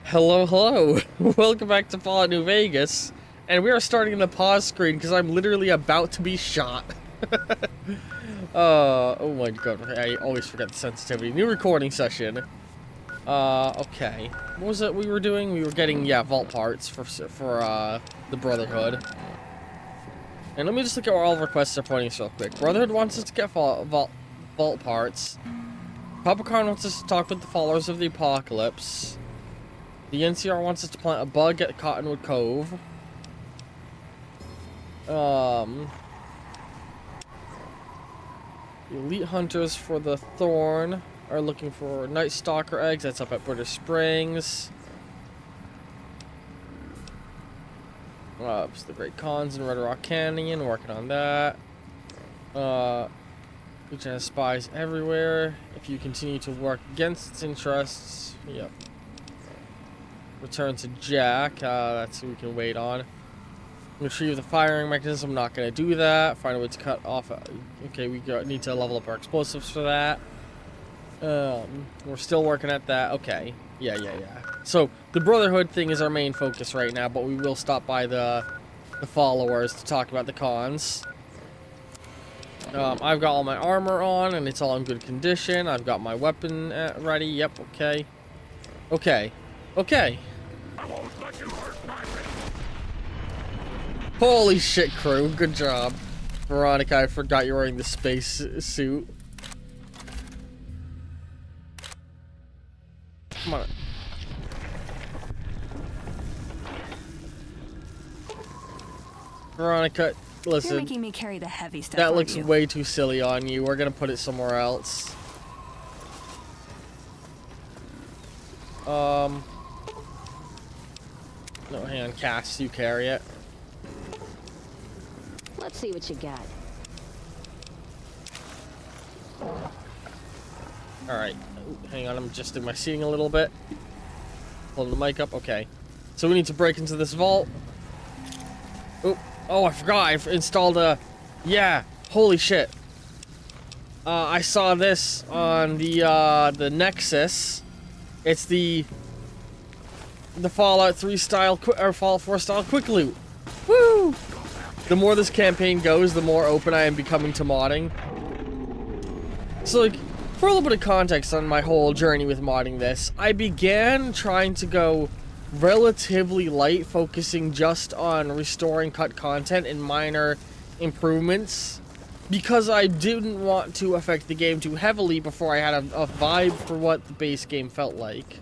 Hello, hello. Welcome back to Fallout New Vegas. And we are starting the pause screen because I'm literally about to be shot. Oh my god, I always forget the sensitivity. New recording session. Okay. What was it we were doing? We were getting, yeah, vault parts for the Brotherhood. And let me just look at where all of our quests are pointing us real quick. Brotherhood wants us to get vault parts. Capricorn wants us to talk with the followers of the apocalypse. The NCR wants us to plant a bug at Cottonwood Cove. The elite hunters for the Thorn are looking for Night Stalker eggs. That's up at British Springs. It's the Great Khans in Red Rock Canyon, working on that. Which has spies everywhere. If you continue to work against its interests, yep. Return to Jack. That's who we can wait on. Retrieve the firing mechanism. Not gonna do that. Find a way to cut off. Okay, we need to level up our explosives for that. We're still working at that. Okay. Yeah. So the Brotherhood thing is our main focus right now, but we will stop by the followers to talk about the cons. I've got all my armor on, and it's all in good condition. I've got my weapon ready. Yep. Okay. Holy shit, crew. Good job. Veronica, I forgot you're wearing the space suit. Come on. Veronica, listen. You're making me carry the heavy stuff. That looks way too silly on you. We're gonna put it somewhere else. No, hang on, Cass, you carry it. Let's see what you got. Alright, hang on, I'm adjusting my seating a little bit. Pulling the mic up, okay. So we need to break into this vault. Oh, I forgot, I've installed a... Yeah, holy shit. I saw this on the Nexus. It's the Fallout 3 style, or Fallout 4 style quick loot. Woo! The more this campaign goes, the more open I am becoming to modding. So, like, for a little bit of context on my whole journey with modding this, I began trying to go relatively light, focusing just on restoring cut content and minor improvements, because I didn't want to affect the game too heavily before I had a vibe for what the base game felt like.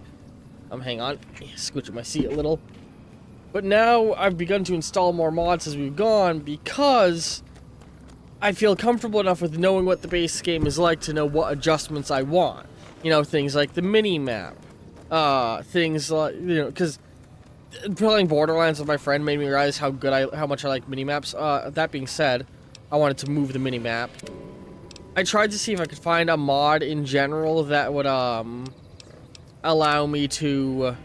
Hang on, scooch my seat a little. But now I've begun to install more mods as we've gone, because I feel comfortable enough with knowing what the base game is like to know what adjustments I want. You know, things like the mini-map. Things like, you know, because playing Borderlands with my friend made me realize how much I like mini-maps. That being said, I wanted to move the mini-map. I tried to see if I could find a mod in general that would, allow me to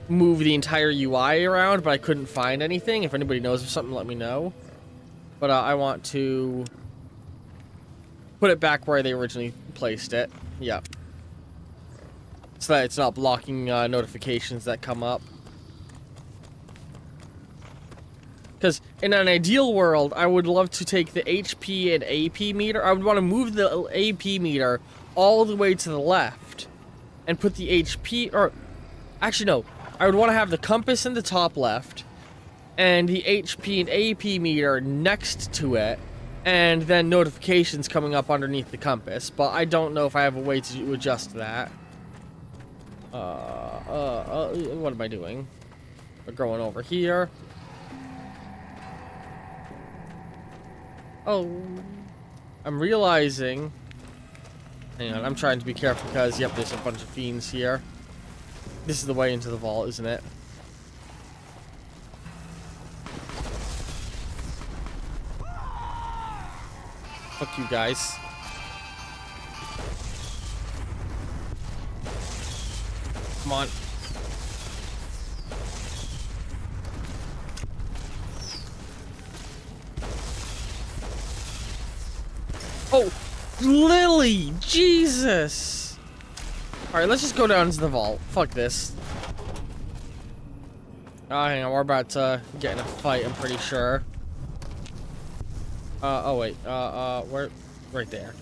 move the entire UI around, but I couldn't find anything. If anybody knows of something, let me know. But I want to put it back where they originally placed it. Yep. So that it's not blocking notifications that come up. Because in an ideal world, I would love to take the HP and AP meter. I would want to move the AP meter all the way to the left and put the HP, or actually no, I would want to have the compass in the top left and the HP and AP meter next to it, and then notifications coming up underneath the compass. But I don't know if I have a way to adjust that. What am I doing? We're going over here. Oh, I'm realizing. Hang on, I'm trying to be careful because, yep, there's a bunch of fiends here. This is the way into the vault, isn't it? Fuck you guys. Come on. Oh, Lily! Jesus! Alright, let's just go down to the vault. Fuck this. Hang on, we're about to get in a fight, I'm pretty sure. Oh wait, where? Right there.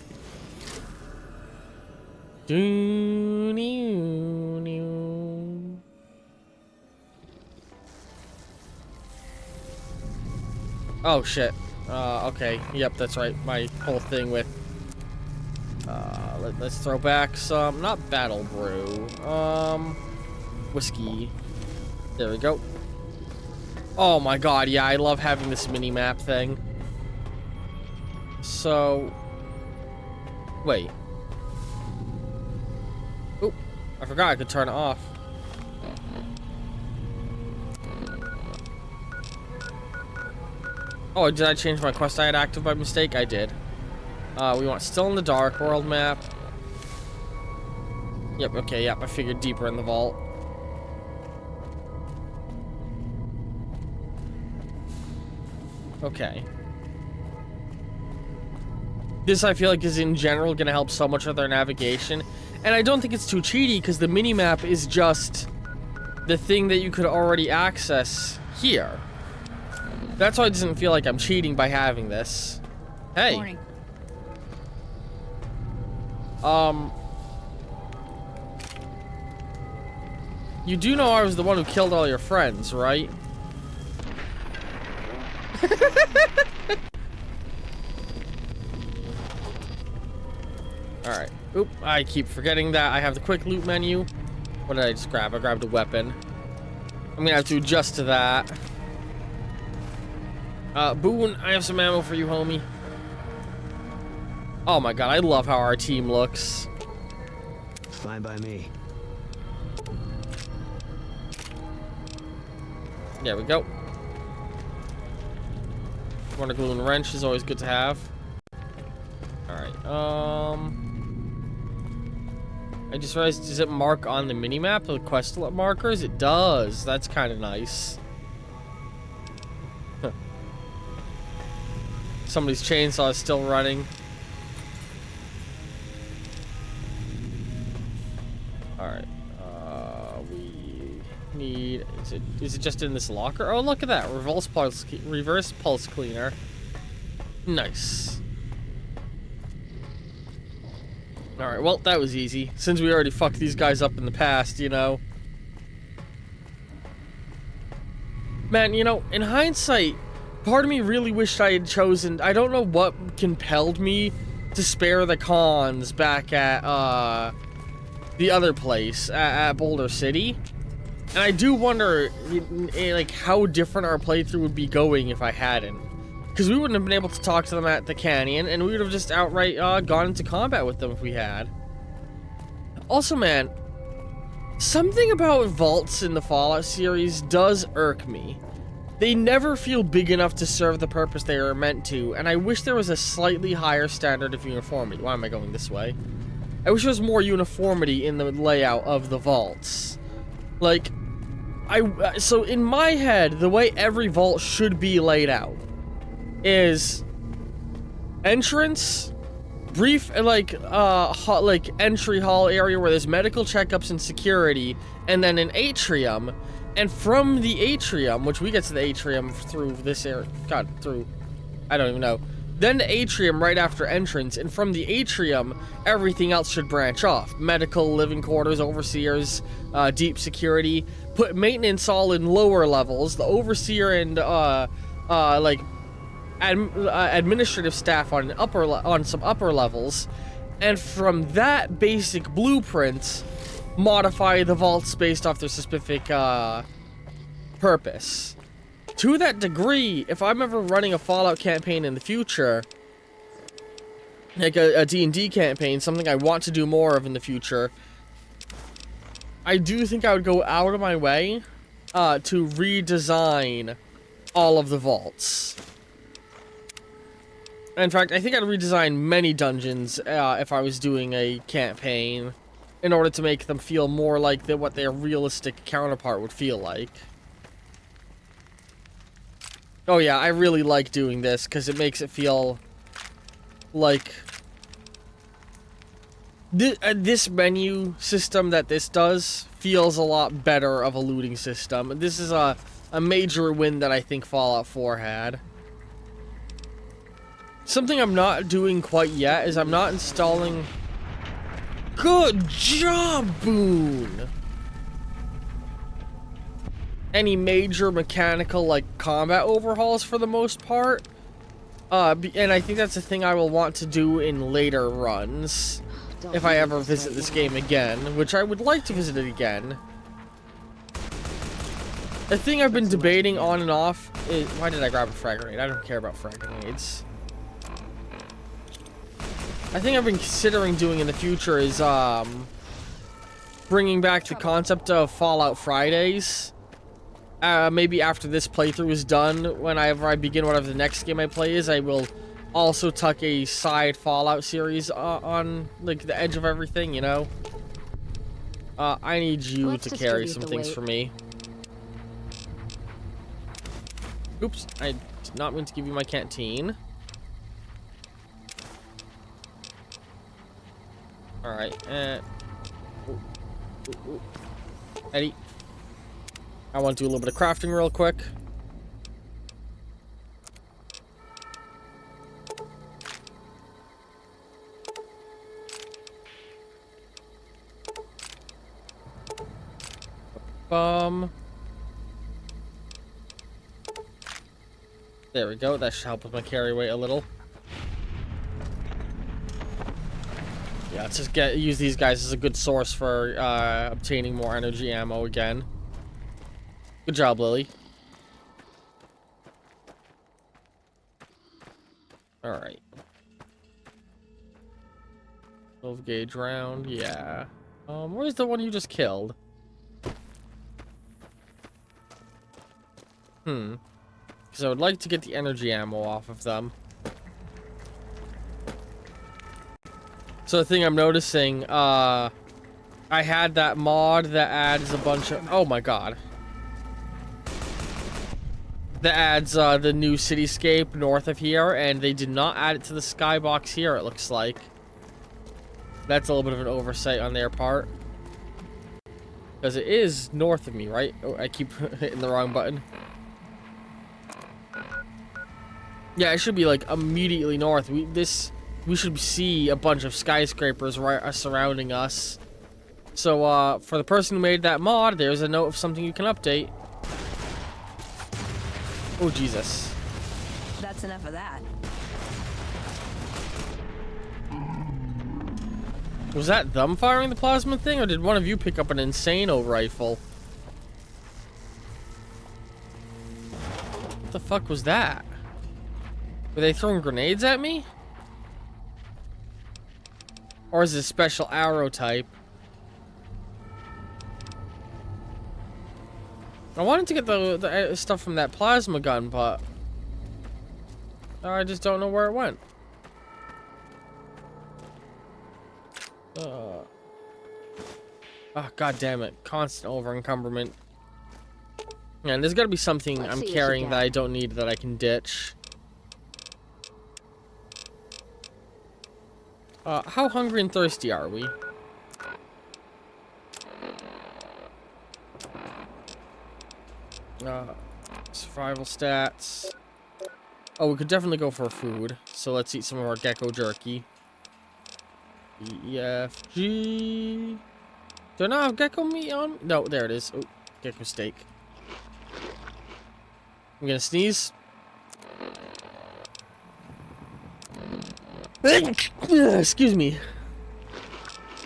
Oh shit. Okay. Yep, that's right. My whole thing with let's throw back some, not battle brew, whiskey. There we go. Oh my god, yeah, I love having this mini map thing. So wait. Oop, I forgot I could turn it off. Oh, did I change my quest I had active by mistake? I did. We want still in the dark world map. Yep, okay, yep, I figured deeper in the vault. Okay. This, I feel like, is in general gonna help so much with our navigation. And I don't think it's too cheaty, because the mini-map is just the thing that you could already access here. That's why it doesn't feel like I'm cheating by having this. Hey. Morning. You do know I was the one who killed all your friends, right? Alright. Oop, I keep forgetting that I have the quick loot menu. What did I just grab? I grabbed a weapon. I'm gonna have to adjust to that. Boone, I have some ammo for you, homie. Oh my god, I love how our team looks. Fine by me. There we go. Wonder glue and wrench is always good to have. Alright, I just realized, does it mark on the minimap, the quest markers? It does. That's kind of nice. Somebody's chainsaw is still running. Alright. We need... Is it just in this locker? Oh, look at that. Reverse pulse cleaner. Nice. Alright, well, that was easy. Since we already fucked these guys up in the past, you know. Man, you know, in hindsight, part of me really wished I had chosen... I don't know what compelled me to spare the cons back at, the other place, at Boulder City. And I do wonder, like, how different our playthrough would be going if I hadn't. Because we wouldn't have been able to talk to them at the canyon, and we would have just outright gone into combat with them if we had. Also, man, something about vaults in the Fallout series does irk me. They never feel big enough to serve the purpose they are meant to, and I wish there was a slightly higher standard of uniformity. Why am I going this way? I wish there was more uniformity in the layout of the vaults. Like, so in my head, the way every vault should be laid out is entrance, brief, like entry hall area where there's medical checkups and security, and then an atrium, and from the atrium, which we get to the atrium through this area, I don't even know, then the atrium right after entrance, and from the atrium, everything else should branch off. Medical, living quarters, overseers, deep security, put maintenance all in lower levels, the overseer and, like, administrative staff on some upper levels, and from that basic blueprint, modify the vaults based off their specific, purpose. To that degree, if I'm ever running a Fallout campaign in the future, like a D&D campaign, something I want to do more of in the future, I do think I would go out of my way to redesign all of the vaults. In fact, I think I'd redesign many dungeons if I was doing a campaign in order to make them feel more like what their realistic counterpart would feel like. Oh yeah, I really like doing this because it makes it feel like This menu system that this does feels a lot better of a looting system. This is a major win that I think Fallout 4 had. Something I'm not doing quite yet is I'm not installing... Good job, Boone! Any major mechanical, like, combat overhauls for the most part. And I think that's a thing I will want to do in later runs. If I ever visit this game again, which I would like to visit it again. The thing I've been debating on and off is... Why did I grab a frag grenade? I don't care about frag grenades. I think I've been considering doing in the future is, bringing back the concept of Fallout Fridays. Maybe after this playthrough is done, whenever I begin whatever the next game I play is, I will also tuck a side Fallout series on, like, the edge of everything, you know? I need you to carry some things for me. Oops, I did not mean to give you my canteen. Alright, Eddie. I want to do a little bit of crafting real quick. There we go. That should help with my carry weight a little. Yeah, let's just use these guys as a good source for obtaining more energy ammo again. Good job, Lily. Alright. 12 gauge round, yeah. Where's the one you just killed? Because I would like to get the energy ammo off of them. So the thing I'm noticing, I had that mod that adds a bunch of... Oh my god. That adds the new cityscape north of here, and they did not add it to the skybox here, it looks like. That's a little bit of an oversight on their part. Because it is north of me, right? Oh, I keep hitting the wrong button. Yeah, it should be like immediately north. We should see a bunch of skyscrapers right surrounding us. So for the person who made that mod, there's a note of something you can update. Oh Jesus. That's enough of that. Was that them firing the plasma thing, or did one of you pick up an Insano rifle? What the fuck was that? Were they throwing grenades at me? Or is it a special arrow type? I wanted to get the stuff from that plasma gun, but I just don't know where it went. Oh, god damn it. Constant over-encumberment. Yeah, and there's gotta be something I'm carrying that I don't need that I can ditch. How hungry and thirsty are we? Survival stats. Oh, we could definitely go for food. So let's eat some of our gecko jerky. E, F, G. Do I not have gecko meat on? No, there it is. Oh, gecko steak. I'm gonna sneeze. Excuse me.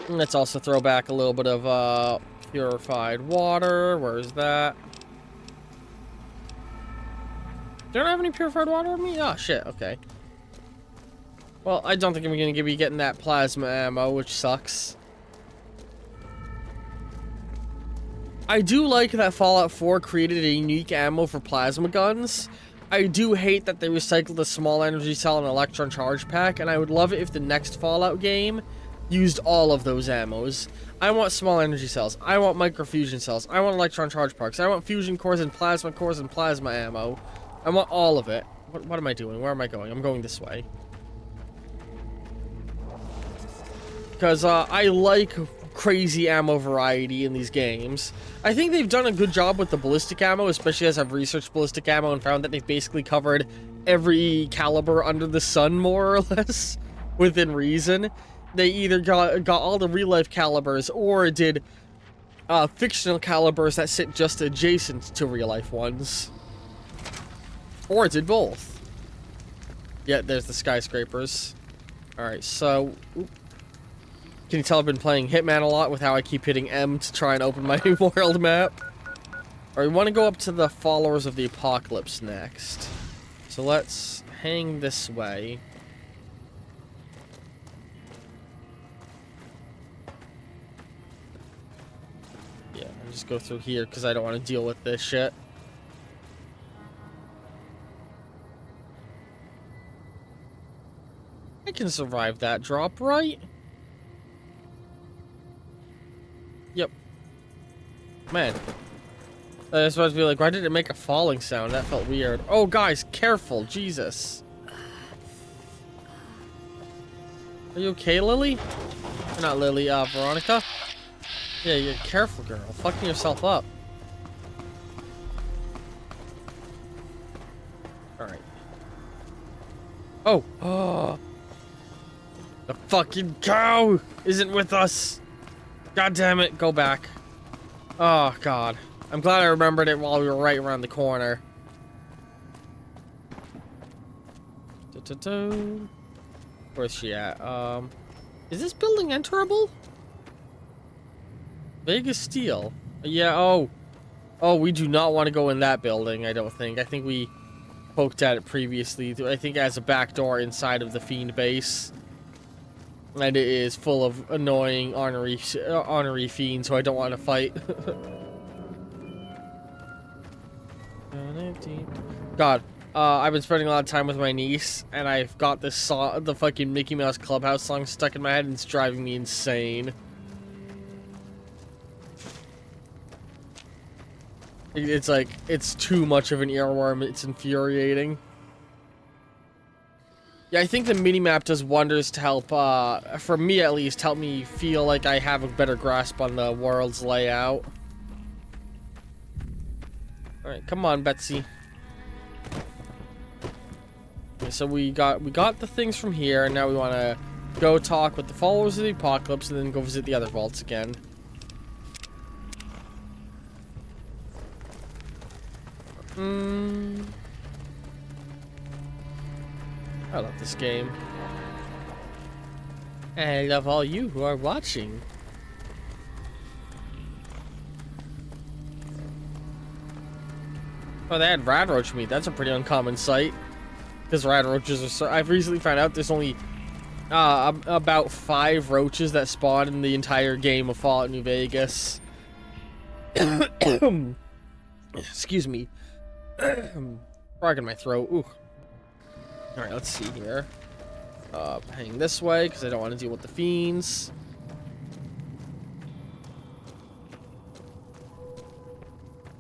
Let's also throw back a little bit of purified water. Where's that? Do I not have any purified water on me? Oh shit, okay. Well, I don't think I'm gonna be getting that plasma ammo, which sucks. I do like that Fallout 4 created a unique ammo for plasma guns. I do hate that they recycled a small energy cell and electron charge pack, and I would love it if the next Fallout game used all of those ammos. I want small energy cells. I want microfusion cells. I want electron charge packs. I want fusion cores and plasma ammo. I want all of it. What am I doing? Where am I going? I'm going this way. because I like crazy ammo variety in these games. I think they've done a good job with the ballistic ammo, especially as I've researched ballistic ammo and found that they've basically covered every caliber under the sun, more or less, within reason. They either got all the real-life calibers, or did fictional calibers that sit just adjacent to real-life ones. Or it did both. Yeah, there's the skyscrapers. Alright, so... Can you tell I've been playing Hitman a lot with how I keep hitting M to try and open my world map? Alright, we want to go up to the Followers of the Apocalypse next. So let's hang this way. Yeah, I'll just go through here because I don't want to deal with this shit. I can survive that drop, right? Yep. Man. I was supposed to be like, why did it make a falling sound? That felt weird. Oh, guys, careful. Jesus. Are you okay, Lily? Or not Lily, Veronica? Yeah, you're careful, girl. Fucking yourself up. Alright. Oh. Oh. The fucking cow isn't with us. God damn it. Go back. Oh, God. I'm glad I remembered it while we were right around the corner. Where's she at? Is this building enterable? Vegas Steel. Yeah, oh. Oh, we do not want to go in that building, I don't think. I think we poked at it previously. I think it has a back door inside of the Fiend base. And it is full of annoying ornery fiends who I don't want to fight. God, I've been spending a lot of time with my niece, and I've got this song, the fucking Mickey Mouse Clubhouse song stuck in my head, and it's driving me insane. It's like, it's too much of an earworm, it's infuriating. Yeah, I think the minimap does wonders to help, for me at least, help me feel like I have a better grasp on the world's layout. Alright, come on, Betsy. Okay, so we got the things from here, and now we want to go talk with the Followers of the Apocalypse, and then go visit the other vaults again. I love this game. And I love all you who are watching. Oh, they had radroach meat. That's a pretty uncommon sight. Because radroaches are so... I've recently found out there's only about 5 roaches that spawn in the entire game of Fallout New Vegas. Excuse me. Frog in my throat. Ooh. Alright, let's see here. Hang this way, because I don't want to deal with the fiends.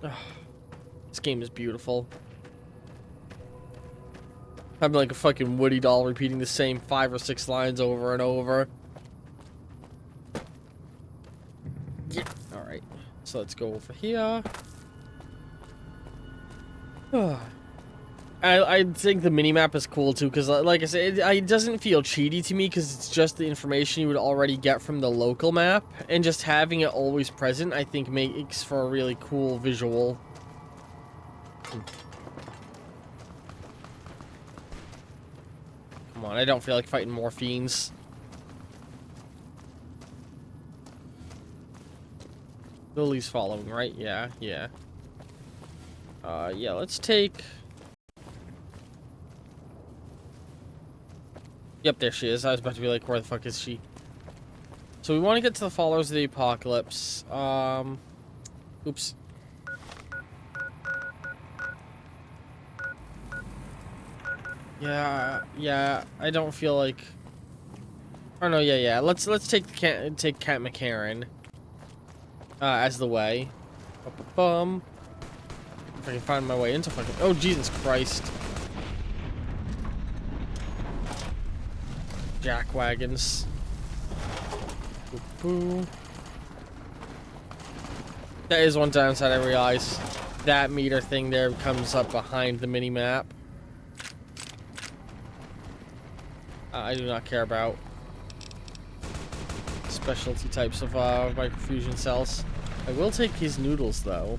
This game is beautiful. I'm like a fucking Woody doll repeating the same 5 or 6 lines over and over. Yeah. Alright, so let's go over here. I think the minimap is cool too, because like I said, it doesn't feel cheaty to me, because it's just the information you would already get from the local map, and just having it always present, I think makes for a really cool visual. Come on, I don't feel like fighting more fiends. Lily's following, right? Yeah, yeah. Yeah, let's take... Yep, there she is. I was about to be like, where the fuck is she? So we want to get to the Followers of the Apocalypse. Oops. Yeah, I don't feel like... Oh no, yeah. Let's take Cat McCarran as the way. Bum. If I can find my way into fucking... Oh, Jesus Christ. Jack wagons. Boo. That is one downside I realized. That meter thing there comes up behind the mini map. I do not care about specialty types of microfusion cells. I will take his noodles though.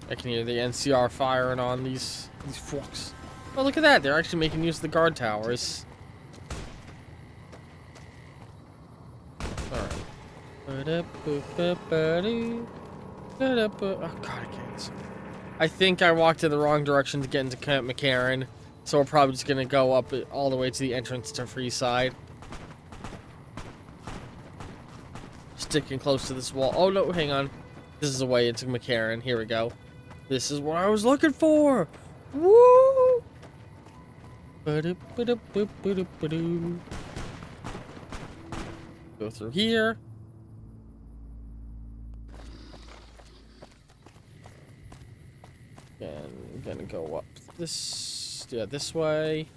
I can hear the NCR firing on these forks. Oh, look at that! They're actually making use of the guard towers. All right. Oh God, I can't. I think I walked in the wrong direction to get into Camp McCarran, so we're probably just gonna go up all the way to the entrance to Freeside. Sticking close to this wall. Oh no, hang on. This is a way into McCarran. Here we go. This is what I was looking for. Woo! Go through here. And I'm gonna go up this, yeah, this way.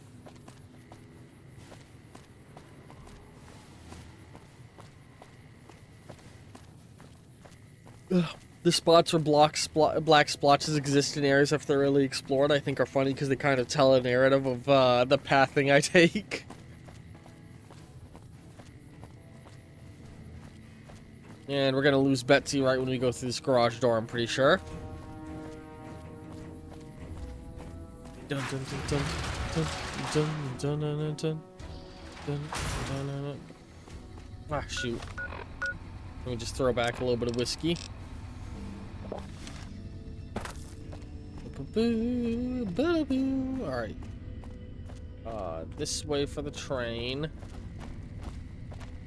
Ugh. The spots where black splotches exist in areas I've thoroughly explored, I think are funny because they kind of tell a narrative of the pathing I take. And we're gonna lose Betsy right when we go through this garage door, I'm pretty sure. Dun dun dun dun dun dun dun dun dun dun dun. Ah, shoot. Let me just throw back a little bit of whiskey. Alright. This way for the train.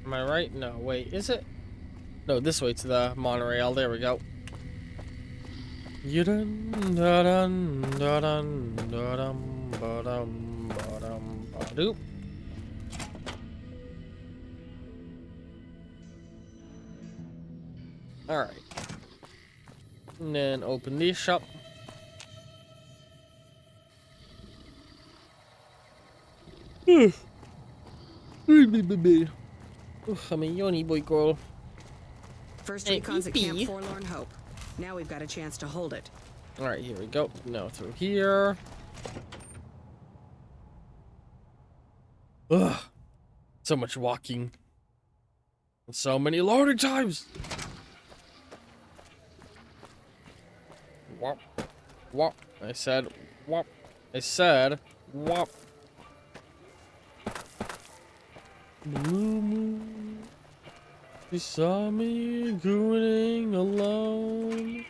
Am I right? No, wait, is it? No, this way to the monorail. There we go. Alright. And then open this up. I'm a yoni boy girl. First recon's at Camp Forlorn Hope. Now we've got a chance to hold it. Alright, here we go. Now through here. Ugh. So much walking. And so many loading times. Wop. Wop. I said wop. I said wop. Blue moon. She saw me gooning alone.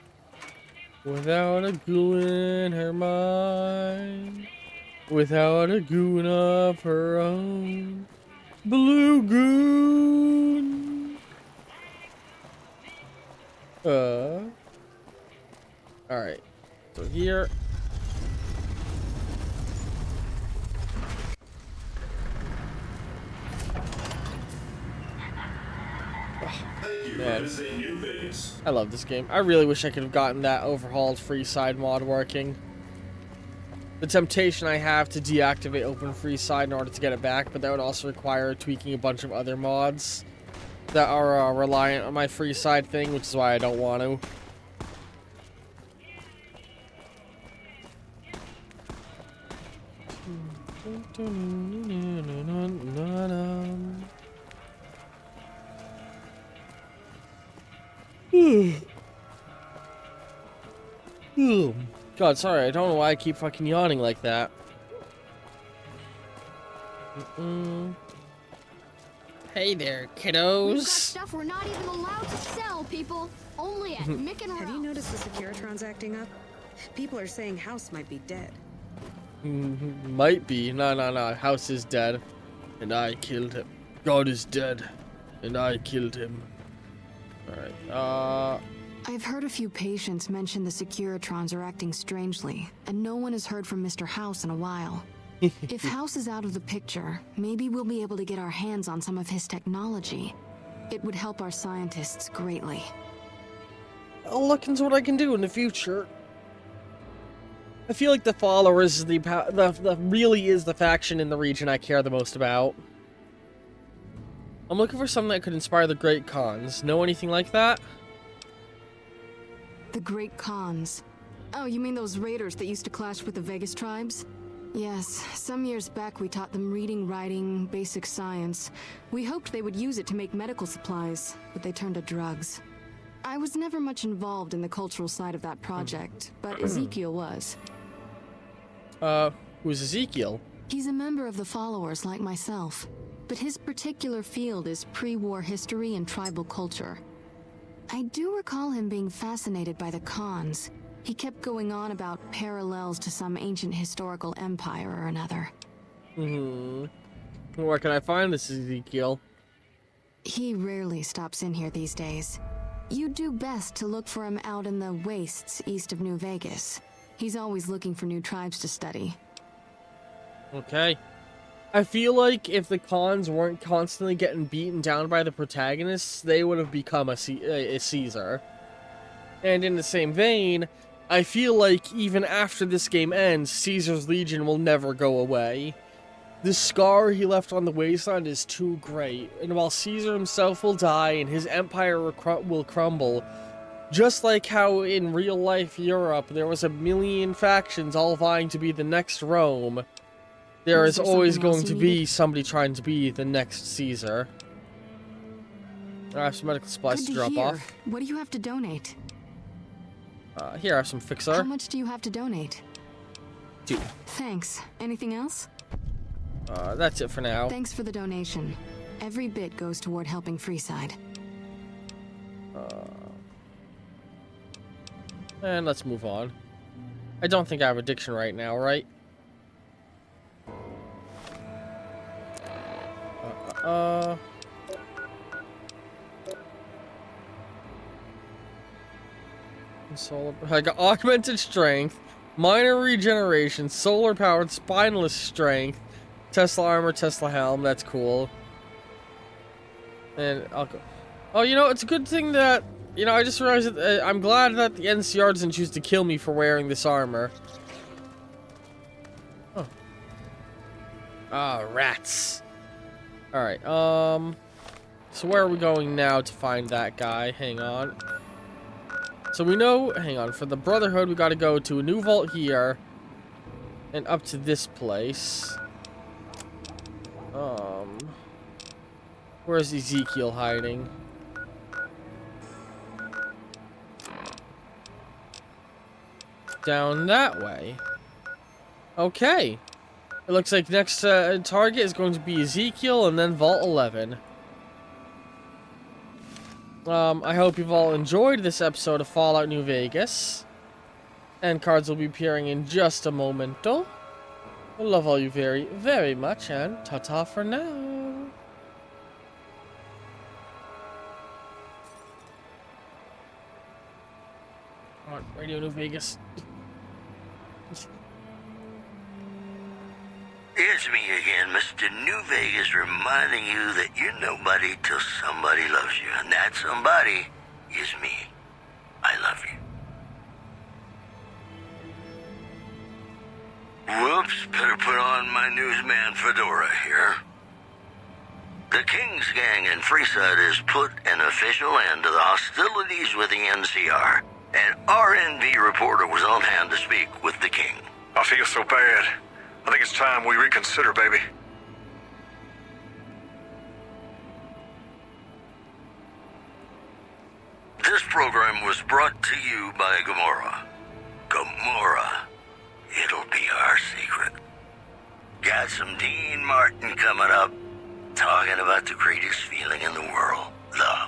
Without a goo in her mind. Without a goon of her own. Blue goon. Alright. So here. Man, I love this game. I really wish I could have gotten that overhauled Freeside mod working. The temptation I have to deactivate Open Freeside in order to get it back, but that would also require tweaking a bunch of other mods that are reliant on my Freeside thing, which is why I don't want to. God, sorry, I don't know why I keep fucking yawning like that. Hey there, kiddos. We've got stuff we're not even allowed to sell, people. Only at Mick and Have you Ralph's. noticed the Securitrons acting up? People are saying House might be dead. Might be. No. House is dead. And I killed him. God is dead. And I killed him. Alright, I've heard a few patients mention the Securitrons are acting strangely, and no one has heard from Mr. House in a while. If House is out of the picture, maybe we'll be able to get our hands on some of his technology. It would help our scientists greatly. I'll look into what I can do in the future. I feel like the followers is the really is the faction in the region I care the most about. I'm looking for something that could inspire the Great Khans. Know anything like that? The Great Khans. Oh, you mean those raiders that used to clash with the Vegas tribes? Yes, some years back we taught them reading, writing, basic science. We hoped they would use it to make medical supplies, but they turned to drugs. I was never much involved in the cultural side of that project, but Ezekiel was. Who's Ezekiel? He's a member of the followers like myself, but his particular field is pre-war history and tribal culture. I do recall him being fascinated by the Khans. He kept going on about parallels to some ancient historical empire or another. Where can I find this Ezekiel? He rarely stops in here these days. You'd do best to look for him out in the wastes east of New Vegas. He's always looking for new tribes to study. Okay. I feel like if the Khans weren't constantly getting beaten down by the protagonists, they would have become a Caesar. And in the same vein, I feel like even after this game ends, Caesar's Legion will never go away. The scar he left on the wasteland is too great, and while Caesar himself will die and his empire will crumble, just like how in real-life Europe there was a million factions all vying to be the next Rome, there is always going to be somebody trying to be the next Caesar. I have some medical supplies to drop off. What do you have to donate? Here, I have some fixer. How much do you have to donate? 2. Thanks. Anything else? That's it for now. Thanks for the donation. Every bit goes toward helping Freeside. And let's move on. I don't think I have addiction right now, right? I got augmented strength, minor regeneration, solar powered spineless strength, Tesla armor, Tesla helm. That's cool. And I'll go. Oh, you know, it's a good thing that, you know, I just realized that I'm glad that the NCR doesn't choose to kill me for wearing this armor. Oh. Ah, rats. Alright, so where are we going now to find that guy? Hang on. So we know, hang on, for the Brotherhood we gotta go to a new vault here. And up to this place. Where's Ezekiel hiding? Down that way. Okay. It looks like next target is going to be Ezekiel and then Vault 11. I hope you've all enjoyed this episode of Fallout New Vegas. End cards will be appearing in just a momento. I love all you very, very much, and ta-ta for now. Come on, Radio New Vegas. It's me again, Mr. New Vegas, reminding you that you're nobody till somebody loves you, and that somebody is me. I love you. Whoops, better put on my newsman fedora here. The King's Gang in Freeside has put an official end to the hostilities with the NCR. An RNV reporter was on hand to speak with the King. I feel so bad. I think it's time we reconsider, baby. This program was brought to you by Gamora. Gamora. It'll be our secret. Got some Dean Martin coming up, talking about the greatest feeling in the world, love.